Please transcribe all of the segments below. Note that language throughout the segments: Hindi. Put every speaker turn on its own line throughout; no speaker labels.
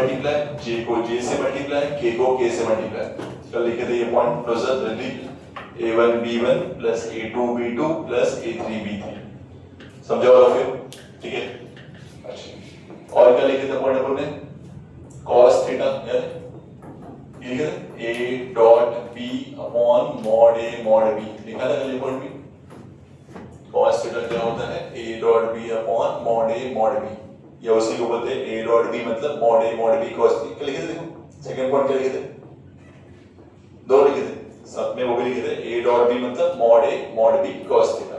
मल्टीप्लाई, जे को जे से मल्टीप्लाई, के को के से मल्टीप्लाई। कल लिखे थे ये पॉइंट क्लोजर जल्दी, a1 b1 plus a2 b2 plus a3 b3। समझा वाला फिर? ठीक है। अच्छा, और क्या लिखे थे पॉइंट अपन ने? cos थीटा यार ये लिखे थे a dot b upon mod a mod b। लिखा था कल ये पॉइंट भी। cos थीटा क्या होता है? a dot b upon mod a mod b, या उसी को बोलते हैं a डॉट b मतलब mod a mod b cos theta. क्या लिखे थे? देखो सेकंड पॉइंट क्या लिखे थे? दो लिखे थे, साथ में वो भी लिखे थे a डॉट b मतलब mod a mod b cos theta.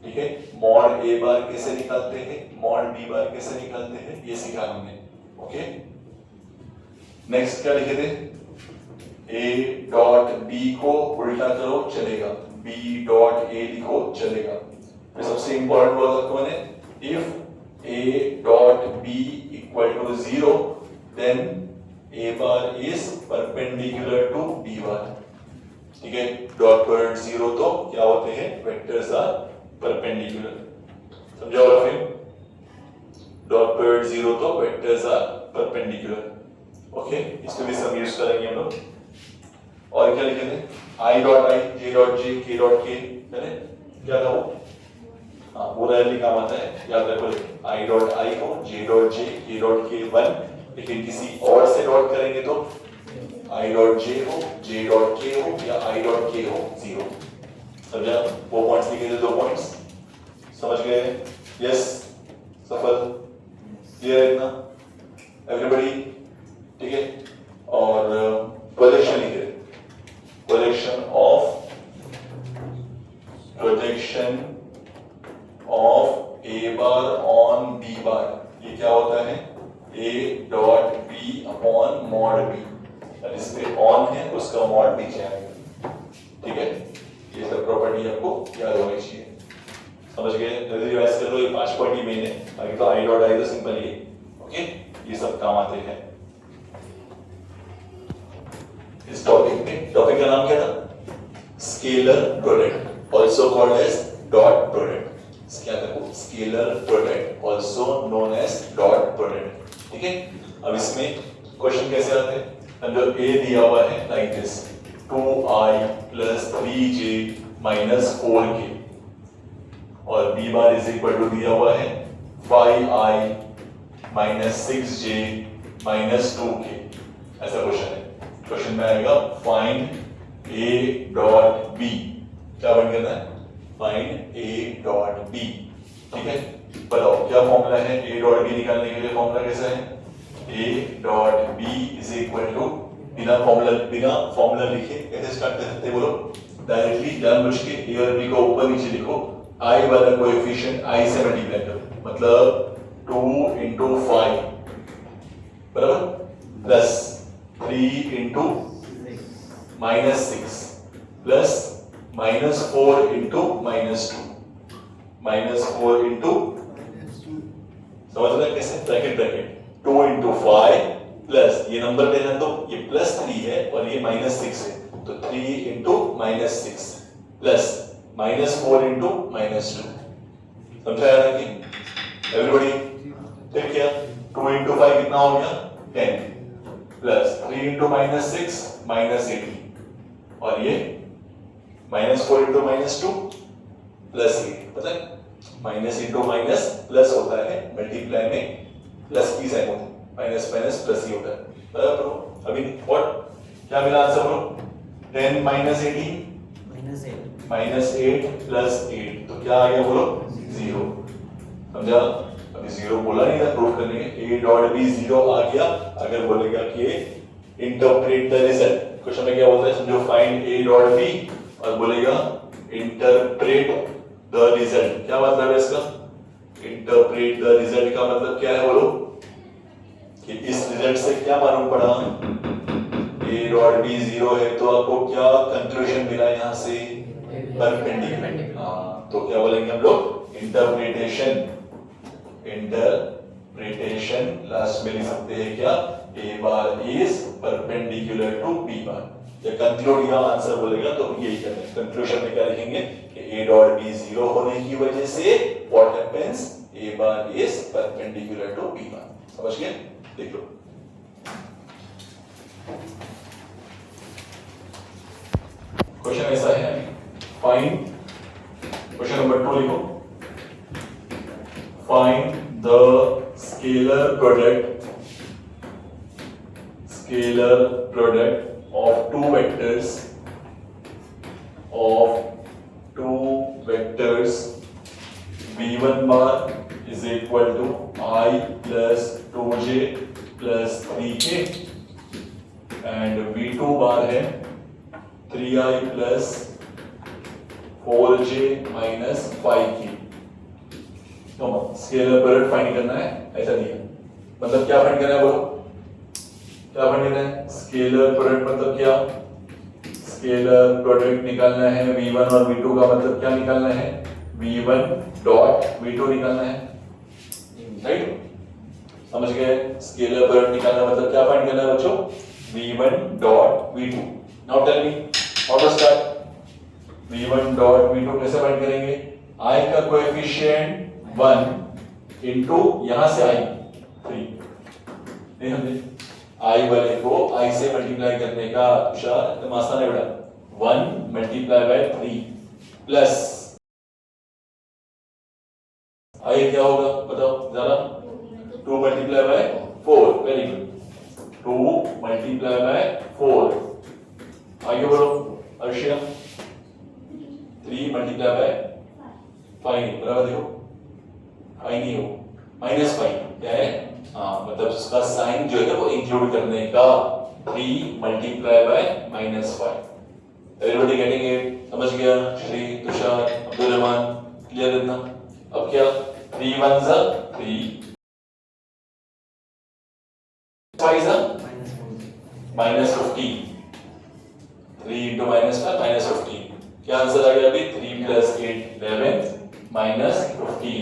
ठीक है। मॉड a बार कैसे निकालते हैं, मॉड b बार कैसे निकालते हैं, ये सीखा हमने। ओके, नेक्स्ट क्या लिखे थे? a डॉट b को उल्टा करो चलेगा, b डॉट a लिखो चलेगा। फिर सबसे इंपॉर्टेंट वर्ड रखा मैंने, if a dot b equal to 0 then a bar is perpendicular to b bar. ठीक है। डॉट प्रोडक्ट 0 तो क्या होते हैं? Vectors are perpendicular. समझा होगा फिर? डॉट प्रोडक्ट 0 तो वेक्टर्स आर परपेंडिकुलर। ओके, इसको भी सब यूज करेंगे हम लोग। और क्या लिखे थे? i dot i, j dot j, k dot k, है क्या था वो? हाँ, वो रैली काम आता है, याद रखो। i डॉट i हो, j dot j, k dot k 1, लेकिन किसी और से डॉट करेंगे तो i डॉट j हो, j डॉट k हो, या i डॉट k हो 0। समझा? वो पॉइंट्स लिखे थे, 2 पॉइंट्स। समझ गए? यस, सफल, क्लियर है इतना? एवरीबॉडी? ठीक है। और प्रोजेक्शन लिखे, projection of a bar on b बार, ये क्या होता है? a dot b upon mod b। इस पे ऑन है, उसका मॉड नीचे आएगा। ठीक है। ये सब प्रॉपर्टी आपको याद होनी चाहिए। समझ गए? जल्दी रिवाइज कर लो, ये 5 पॉइंट ही मेन है, बाकी तो i डॉट i तो सिंपल ही है। ओके, ये सब काम आते हैं इस टॉपिक में। टॉपिक का नाम क्या था? Scalar product, also called as dot product. क्या था? Scalar product, also known as dot product. ठीक है। अब इसमें क्वेश्चन कैसे आते हैं? समझो a दिया हुआ है like this, 2i plus 3j minus 4k, और b bar is equal to दिया हुआ है 5i minus 6j minus 2k। ऐसा क्वेश्चन है। क्वेश्चन में आएगा फाइंड a डॉट b। क्या बन करना है? Find a dot b। ठीक है। बताओ क्या फॉर्मूला है a डॉट b निकालने के लिए? फॉर्मूला कैसा है? a dot b is equal to, बिना फॉर्मूला लिखे कैसे स्टार्ट कर सकते हैं बोलो? डायरेक्टली जानबूझ के a और b को ऊपर नीचे लिखो, i वाला कोएफिशिएंट i से मल्टीप्लाई करो, मतलब 2 into 5 बराबर plus 3 into minus 6 plus minus 4 into minus 2 minus 4 into, समझ रहे हैं कैसे? ब्रैकेट 2 into 5 प्लस ये नंबर लेना, तो ये प्लस 3 है और ये माइनस 6 है, तो 3 into minus 6 plus minus 4 into minus 2। समझाया ना कि एवरीबॉडी? फिर क्या? 2 into 5 कितना हो गया? 10 प्लस 3 into माइनस 6 माइनस 18, और ये माइनस 4 into माइनस 2 प्लस 8। पता है माइनस इंटू माइनस प्लस होता है, मल्टीप्लाई में प्लस की साइन होती है, माइनस माइनस प्लस ही होता है। बराबर? अभी व्हाट क्या मिला answer bro? 10 minus 18 minus 8 plus 8, तो क्या आ गया बोलो? 0। समझा? अभी 0 बोला नहीं था प्रूफ करने के, a डॉट b 0 आ गया। अगर बोलेगा कि इंटरप्रेट द रिजल्ट, क्वेश्चन में क्या बोलता है? समझो फाइंड a डॉट b, और बोलेगा इंटरप्रेट द रिजल्ट। क्या मतलब है इसका? इंटरप्रेट द रिजल्ट का मतलब क्या है बोलो? कि इस रिजल्ट से क्या मालूम पड़ा? a डॉट b 0 है, तो आपको क्या कंक्लूजन मिला यहाँ से? परपेंडिकुलर। हाँ, तो क्या बोलेंगे हम लोग? इंटरप्रिटेशन। लास्ट में लिख सकते हैं क्या? a bar is perpendicular to b bar, या कंक्लूड या आंसर बोलेगा तो यही करेंगे। कंक्लूजन में क्या लिखेंगे कि a डॉट b 0 होने की वजह से what happens? a bar is perpendicular to b bar. समझ गए? देख लो। क्वेश्चन ऐसा है, फाइंड, क्वेश्चन नंबर 2 लिखो, find the scalar product of two vectors v1 bar is equal to I plus 2j plus 3k and v2 bar है 3i plus 4j minus 5k। तो स्केलर प्रोडक्ट फाइंड करना है, ऐसा दिया, मतलब क्या फाइंड करना है बोलो, क्या फाइंड करना है? स्केलर प्रोडक्ट मतलब क्या? स्केलर प्रोडक्ट निकालना है v1 और v2 का, मतलब क्या निकालना है? v1 डॉट v2 निकालना है, राइट? समझ गए? स्केलर प्रोडक्ट निकालना मतलब क्या फाइंड करना है बच्चों? v1 dot v2। Now tell me how to start. v1 dot v2 कैसे फाइंड करेंगे? i का कोएफिशिएंट 1 इनटू यहां से i 3, नहीं समझे? i वाले को i से मल्टीप्लाई करने का तुषार एकदम आसान है बेटा, 1 मल्टीप्लाई बाय 3 प्लस i क्या होगा बताओ जरा? 2 multiply by 4, very good, 2 multiply by 4, आगे बढ़ो अर्शिया, 3 मल्टीप्लाई बाय 5, बराबर देखो 5 नहीं हो, -5 क्या है? हाँ, मतलब उसका साइन जो है ना वो इंक्लूड करने का, 3 multiply by -5। Everybody getting it? समझ गया? श्री, तुषार, अब्दुल रहमान, क्लियर इतना? अब क्या? 3 1 जा 3, 5 जा -15, 3 into -5 -15, क्या आंसर आ गया अभी? 3 + 8 11 -15,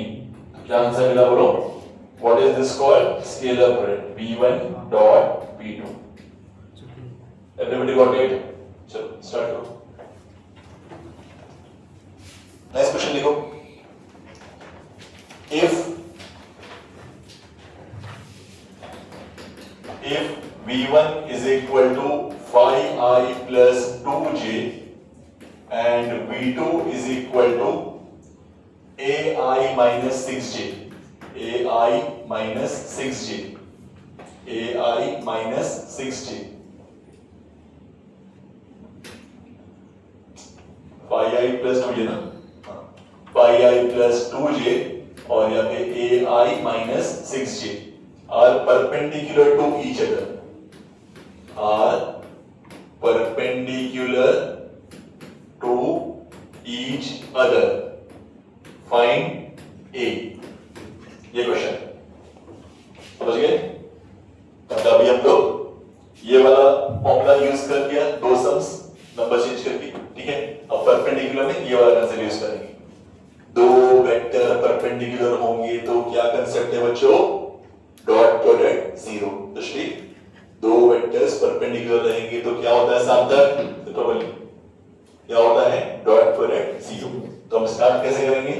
क्या आंसर मिला बोलो? What is this called? Scalar product, v1 dot v2। Everybody got it? चलो start करो। Next question लिखो। If v1 is equal to 5i plus 2j and v2 is equal to ai minus 6j, ai minus 6j, ai minus 6j, 5i plus 2j ना, 5i plus 2j और यहाँ पे ai minus 6j are perpendicular to each other, are perpendicular to each other, find a, ये क्वेश्चन समझ गए? मतलब अभी हम लोग ये वाला फॉर्मूला यूज कर दिया, दो सम्स नंबर चेंज करके, ठीक है? अब परपेंडिकुलर में ये वाला कंसेप्ट यूज करेंगे। दो वेक्टर परपेंडिकुलर होंगे तो क्या कंसेप्ट है बच्चों? Dot product 0। तो श्री, दो वेक्टर्स परपेंडिकुलर रहेंगे तो क्या होता है सार्थक? तो बोलिए क्या होता है? Dot product 0। तो हम स्टार्ट कैसे करेंगे?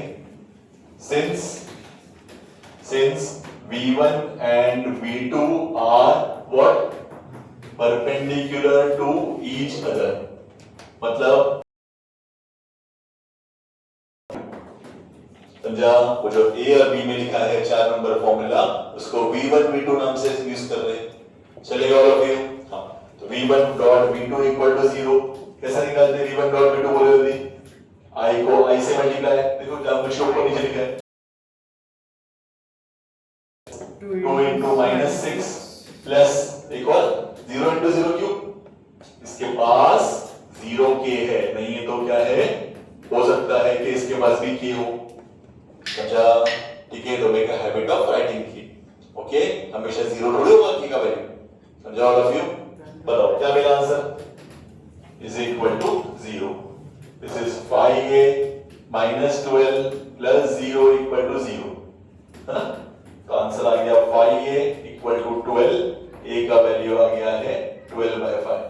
Since v1 and v2 are what? Perpendicular to each other, मतलब समझा? वो जो a और b में लिखा है 4 नंबर फॉर्मूला, उसको v1 v2 नाम से यूज कर रहे हैं, चलेगा ऑल ऑफ यू? हाँ, तो v1 dot v2 equal to 0 कैसा निकालते हैं? v1 डॉट v2 बोले जल्दी, i को i से मल्टीप्लाई, देखो जब कुछ ऊपर नीचे लिखा है 2 into -6 प्लस एक और 0 into 0 क्यूब, इसके पास 0k है, नहीं है तो क्या है? हो सकता है कि इसके पास भी k हो, समझा? ठीक है, तो make a habit of writing की, ओके? हमेशा 0 थोड़ी होगा k का वैल्यू, समझा ऑल ऑफ यू? बताओ क्या मेरा answer? Is equal to 0। This is 5a minus 12 plus 0 equal to 0, है ना? तो आंसर आ गया 5a इक्वल टू 12, a का वैल्यू आ गया है 12/5।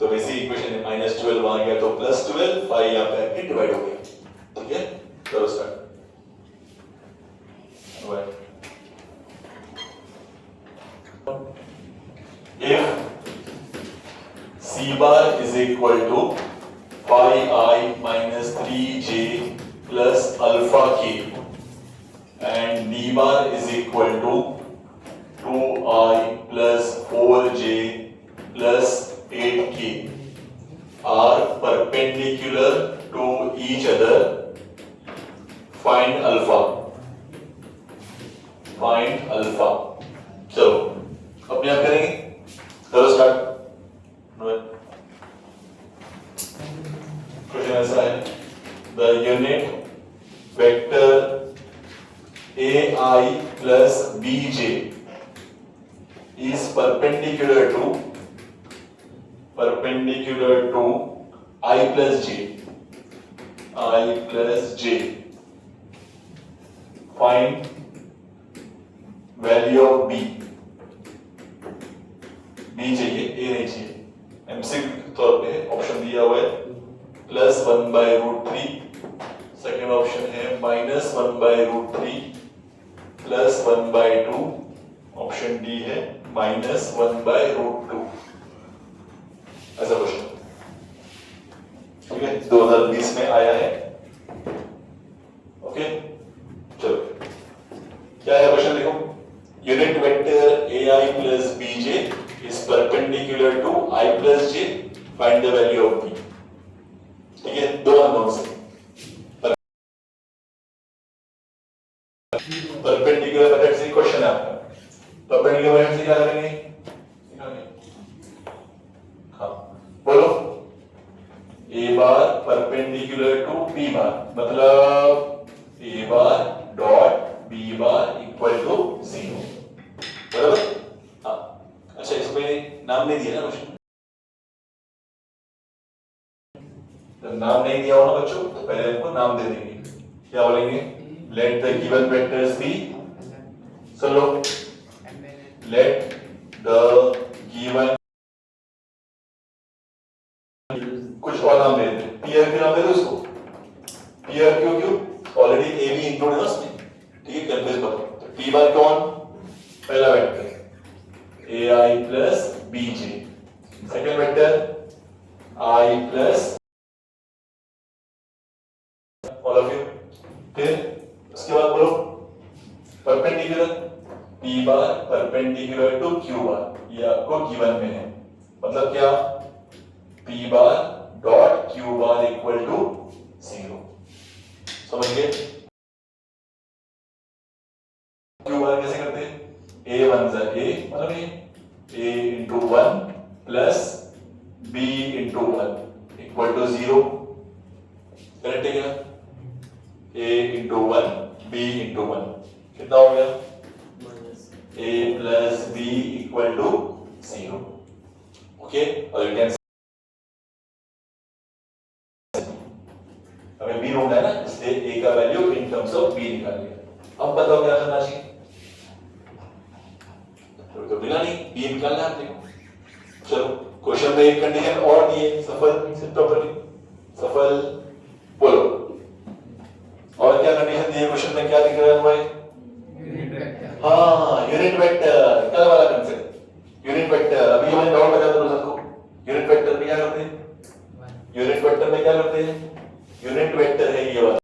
तो वैसे इक्वेशन में -12 आ गया तो +12, 5 यहाँ पे आके डिवाइड हो गया, ठीक है? करो start. If c bar is equal to 5i minus 3j plus alpha k and d bar is equal to 2i plus 4j plus 8k are perpendicular to each other. Find alpha. Find alpha. चलो अपने आप करेंगे. करो स्टार्ट. क्वेश्चन ऐसा है. The unit vector ai plus bj is perpendicular to I plus j. Find value of b. b चाहिए, a नहीं चाहिए. एमसीक्यू तौर पे ऑप्शन दिया हुआ है +1/√3. सेकेंड ऑप्शन है -1/√3 +1/2. ऑप्शन डी है -1/√2. ऐसा क्वेश्चन. ठीक है, 2020 में आया है. ओके, चलो क्या है क्वेश्चन. देखो, unit vector ai plus bj is perpendicular to I plus j. Find the value of b. ठीक है, दो अननोन्स हैं. परपेंडिकुलर मेथड से क्वेश्चन है आपका. परपेंडिकुलर मेथड से क्या करेंगे? हाँ बोलो. a bar perpendicular to b bar, मतलब a bar dot b bar equal to 0. बराबर. हाँ, अच्छा इसमें नाम नहीं दिया ना क्वेश्चन. तो नाम नहीं दिया होगा बच्चों, तो पहले हमको नाम दे देंगे. क्या बोलेंगे? Let the given vectors be. चलो, लेट द गिवन, कुछ और नाम दे दे. पीआर के नाम दे दो उसको. पीआर क्यों? ऑलरेडी ए बी इंक्लूड है उसमें. ठीक है, कंफ्यूज मत हो. तो टी बार कौन? पहला vector ai plus bj. Second vector i plus all of you. फिर उसके बाद बोलो perpendicular p bar perpendicular to q bar. ये आपको गिवन में है. मतलब क्या? p bar dot q bar equal to 0. समझ गए? q बार कैसे करते हैं? a1 जा a, मतलब a into 1 plus b into 1 equal to 0. Correct है क्या? a into 1 b into 1 कितना हो गया? a plus b equal to 0. Okay, और यू कैन हमें b ढूंढना है ना, इसलिए a का value in terms of b निकालिए. अब बताओ क्या करना चाहिए? तो बिना नहीं b निकालना है आपने. चलो, क्वेश्चन में एक कंडीशन और दी है. सफल प्रॉपर्ली सफल बोलो. और क्या कंडीशन दी है क्वेश्चन में? क्या दिख रहा है? Unit vector. हाँ, यूनिट वेक्टर. क्या वाला कंसेप्ट? Unit vector. अभी मैंने डाउट बता दो सबको. यूनिट वेक्टर में क्या करते हैं? यूनिट वेक्टर में क्या करते हैं? यूनिट वेक्टर है ये वाला.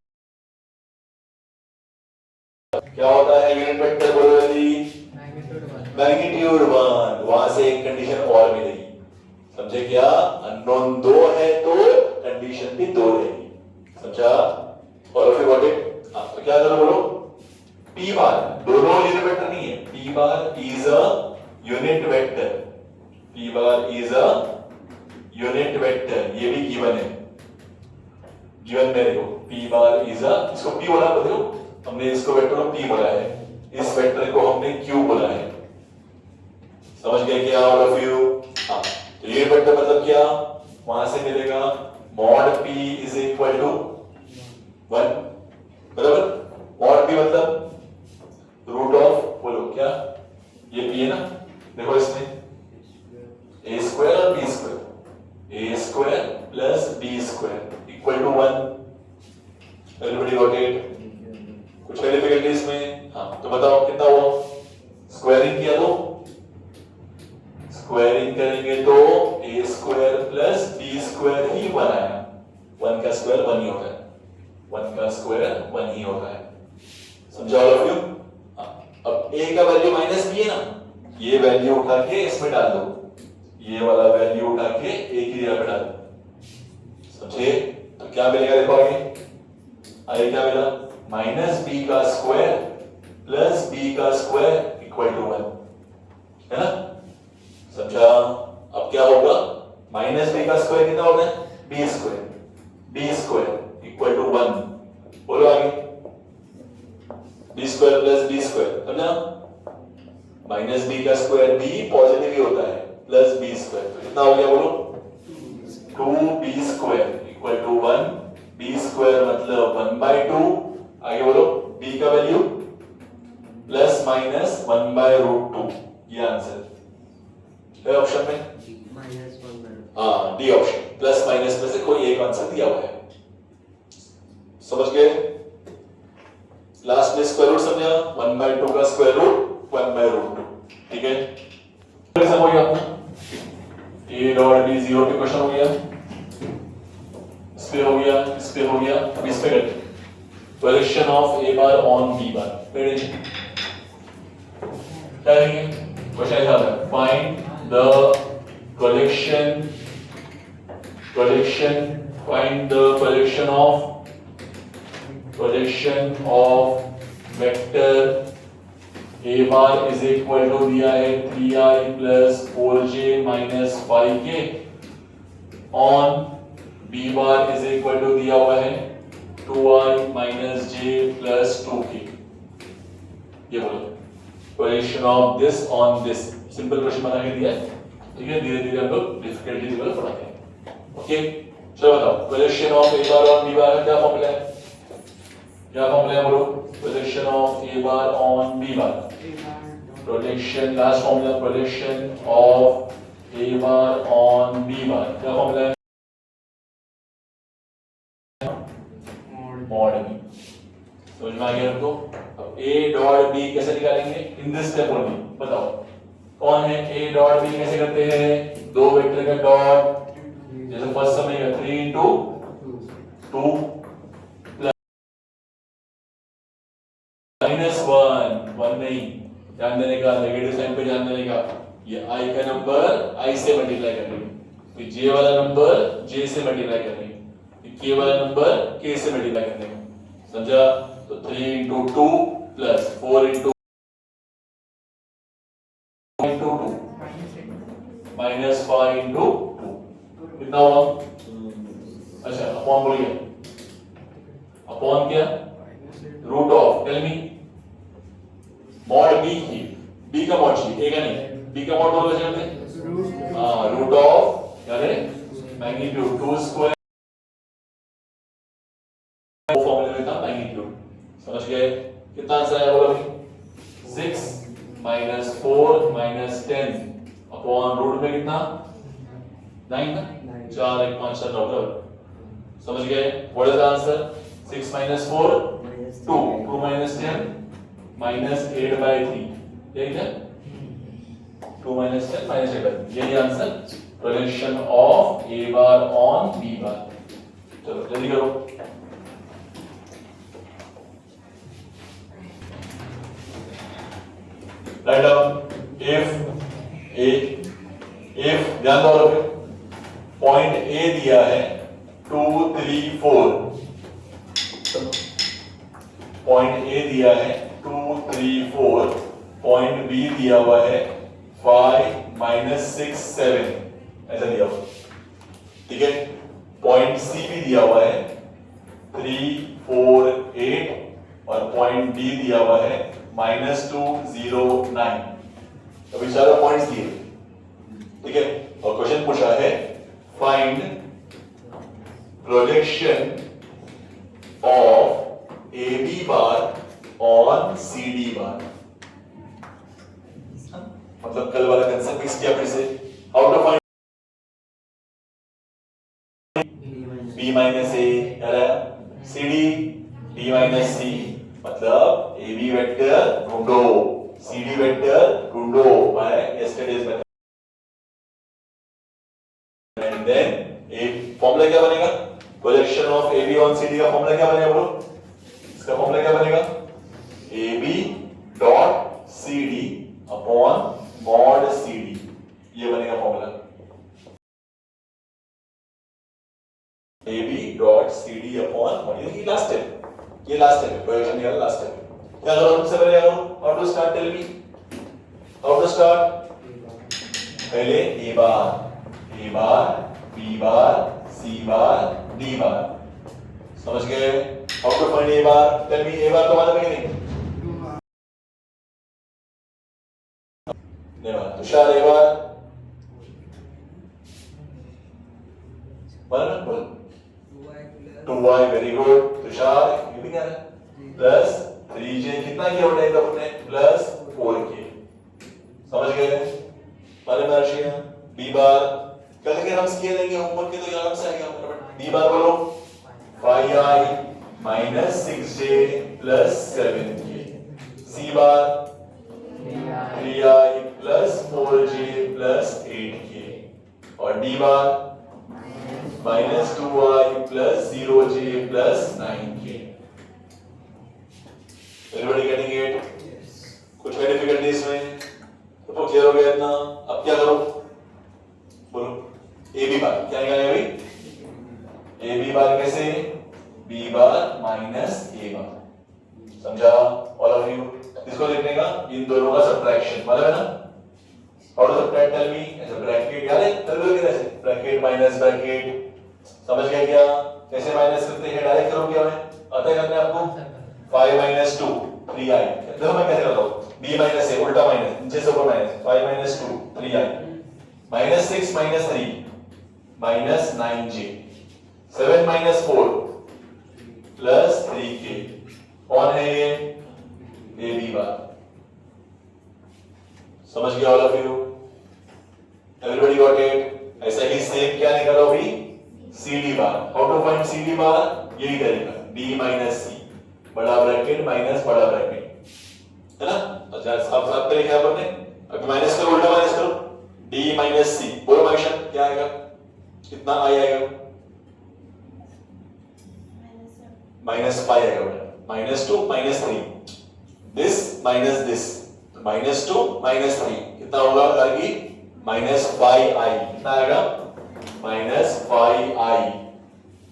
क्या होता है यूनिट वेक्टर? बोलो जल्दी. मैग्नीट्यूड 1. वहां से एक कंडीशन और मिलेगी. समझे क्या? अननोन 2 है तो कंडीशन भी 2 रहेगी. समझा? और फिर व्हाट इट. हां, तो क्या करो बोलो. p बार दोनों यूनिट वेक्टर नहीं है. p bar is a unit vector. p bar is a unit vector. ये भी गिवन है. गिवन में देखो p बार इज अ, इसको p बोला देखो. हमने इसको वेक्टर को p बोला है. इस वेक्टर को हमने q बोला है. समझ गए क्या ऑल ऑफ यू? हाँ, तो ये वेक्टर मतलब क्या? वहां से मिलेगा mod p is equal to 1. बराबर. मॉड p मतलब रूट ऑफ, बोलो क्या? ये p है ना. देखो इसमें a स्क्वायर और b square. a square plus b square equal to 1. Everybody got it? कुछ डिफिकल्टी इसमें? हाँ, तो बताओ कितना हुआ? स्क्वायरिंग किया तो स्क्वायरिंग करेंगे तो a square plus b square ही 1 आया. 1 का स्क्वायर 1 ही होता है, 1 का स्क्वायर 1 ही होता है। समझा ऑल ऑफ यू? अब a का वैल्यू माइनस b है ना, ये वैल्यू उठा के इसमें डाल दो, ये वाला वैल्यू उठा के a की जगह पे डाल दो। समझे? तो क्या मिलेगा देखो आगे क्या मिला, माइनस बी का स्क्वायर प्लस बी का स्क्वायर इक्वल टू 1, है ना? समझा? अब क्या होगा, माइनस बी का स्क्वायर कितना होता है, बी स्क्वायर इक्वल टू 1। बोलो आगे, B square plus B square, समझा? माइनस बी का स्क्वायर बी पॉजिटिव ही होता है, प्लस बी स्क्वायर, तो कितना हो गया बोलो, 2b square equal to 1, B square मतलब 1/2, आगे बोलो b का वैल्यू प्लस माइनस 1/√2, ये आंसर है ऑप्शन में, हाँ डी ऑप्शन, प्लस माइनस में से कोई एक आंसर दिया हुआ है। समझ गए? लास्ट में स्क्वायर रूट समझा, 1/2 का स्क्वायर रूट 1/√2, ठीक है? समझ गया आपने, a डॉट b 0 पे क्वेश्चन हो गया, इस पे हो गया, इस पे हो गया, अब इस पे करते हैं projection of a bar on b बार। क्या करेंगे, क्वेश्चन ऐसा है, find the projection of vector a bar is equal to दिया है 3i plus 4j minus 5k on b bar is equal to दिया हुआ है 2i minus j plus 2k। ये बोलो projection of this on this, simple question बना के दिया है, ठीक है? धीरे धीरे हम लोग डिफिकल्टी लेवल पढ़ाते हैं। ओके चलो बताओ, projection of A bar on B bar का क्या फॉर्मूला है, क्या फॉर्मूला है बोलो, projection of A bar on B bar, projection last formula, projection of A bar on B bar क्या फॉर्मूला है, मॉड बी। समझ में आ गया आपको? अब ए डॉट बी कैसे निकालेंगे, इन दिस स्टेप ओनली, बताओ कौन है a डॉट b, कैसे करते हैं, दो वेक्टर का डॉट, जैसे फर्स्ट समय 3 into 2 प्लस -1 नहीं, ध्यान देने का, नेगेटिव साइन पे ध्यान देने का, ये i का नंबर i से मल्टीप्लाई कर रही है, तो j वाला नंबर j से मल्टीप्लाई कर रही है, k वाला नंबर k से मल्टीप्लाई कर देगा। समझा? तो 3 into 2 plus 4 into minus 5 into 2 कितना हुआ, अच्छा अपॉन बोलिए, अपॉन क्या, root of, tell me, mod B की, बी का मॉड चाहिए, ए का नहीं, बी का मॉड बोलो जल्दी, हाँ रूट ऑफ क्या है, मैग्नीट्यूड 2 स्क्वायर, फॉर्मूले में था मैग्नीट्यूड। समझ गए? कितना आंसर आया बोलो अभी, 6 minus 4 minus 10 अपॉन रूट में कितना, 9 ना, 4 1 5 7 9। समझ गए? What is the answer, 6 minus 4 2 2 minus 10 minus 8/3, ठीक है, 2 minus 10 minus 8/3, यही answer projection of a bar on b बार। चलो जल्दी करो, राइट डाउन, if ध्यान दो, पॉइंट A दिया है 2 3 4, पॉइंट A दिया है 2 3 4, पॉइंट B दिया हुआ है 5 -6 7, ऐसा दिया हुआ, ठीक है? पॉइंट C भी दिया हुआ है 3 4 8 और पॉइंट D दिया हुआ है -2 0 9। अभी चारों पॉइंट्स दिए, ठीक है? और क्वेश्चन पूछा है find projection of AB bar on CD bar. मतलब कल वाला कंसेप्ट मिक्स किया फिर से, how to find B minus A CD D minus C, मतलब AB वेक्टर ढूंढो, CD वेक्टर ढूंढो by yesterday's method, and then एक फॉर्मूला क्या बनेगा, projection of AB on CD का फॉर्मूला क्या बनेगा बोलो? इसका फॉर्मूला क्या बनेगा? AB dot CD upon mod CD, ये बनेगा formula. AB dot CD upon mod, ये लास्ट स्टेप, ये लास्ट स्टेप है, प्रोजेक्शन का लास्ट स्टेप है। क्या करो सबसे पहले? क्या करो? How to start? Tell me how to start. पहले A bar, B bar, C bar, D bar, समझ गए? How to find A bar? Tell me, A bar तो मालूम है कि नहीं? तुषार A बार बोल 2y, वेरी गुड तुषार। ये भी क्या है? प्लस 3j, कितना किया उठे तो अपने प्लस 4k, समझ गए? मालूम है अर्शिया? B बार कल के हम किए लेंगे होमवर्क के, तो आराम से आएगा फटाफट। B बार बोलो 5i minus 6j plus 7k। C बार 3i plus 4j plus 8k। और D bar minus 2i plus 0j plus 9k। Everybody getting it? कुछ वेरी डिफिकल्टी इसमें? तो क्लियर हो गया इतना? अब क्या करो बोलो? AB बार क्या निकालेंगे अभी? AB बार कैसे? B बार माइनस A बार, समझा ऑल ऑफ यू? इसको लिखने का इन दोनों का सब्ट्रैक्शन, मालूम है ना? How to subtract? Tell me. ऐसे ब्रैकेट याद है? चलो कैसे ब्रैकेट माइनस ब्रैकेट, समझ गए क्या? कैसे माइनस करते हैं? डायरेक्ट करो, क्या है आता है करने आपको? 5 माइनस 2 3i, देखो मैं कैसे करता हूं? B माइनस A, उल्टा माइनस, नीचे से ऊपर minus, 5 minus 2 3i minus 6 minus 3 minus 9j, 7 minus 4 plus 3k। कौन है ये? AB बार, समझ गया all of you? Everybody got it? ऐसा ही सेम क्या निकालो अभी? CD bar. How to find CD bar? यही तरीका, B माइनस C, बड़ा ब्रैकेट माइनस बड़ा ब्रैकेट, है ना? अच्छा अब सब तरीके क्या करने? अब माइनस करो, उल्टा माइनस करो, D माइनस C, बोलो माइशन क्या आएगा? कितना I आएगा? माइनस 5 आएगा बेटा, minus 2 minus 3, this minus this, minus 2 minus 3 कितना होगा? करगी माइनस 5i, कितना आएगा? माइनस 5i,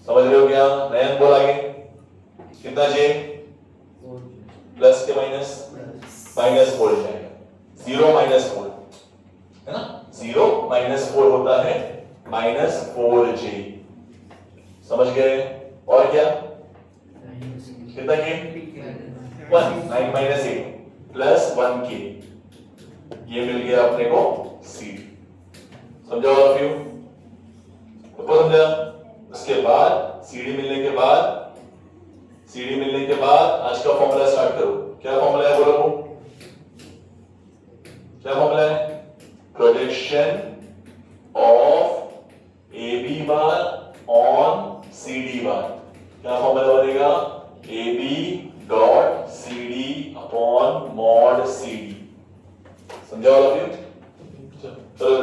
समझ रहे हो क्या? नयन बोल आगे कितना j? प्लस के माइनस माइनस 4 जाएगा, 0 माइनस 4 है ना? 0 माइनस 4 होता है माइनस 4j, समझ गए? और क्या कितना के? 1 9 माइनस 8 प्लस 1k, ये मिल गया अपने को CD, समझा ऑल ऑफ यू? तो समझा? उसके बाद CD मिलने के बाद आज का फॉर्मूला स्टार्ट करो। क्या फॉर्मूला है बोलो? क्या फॉर्मूला है? Projection of AB bar on CD बार, क्या फॉर्मूला बनेगा? AB dot CD upon mod CD, समझा ऑल ऑफ यू? चलो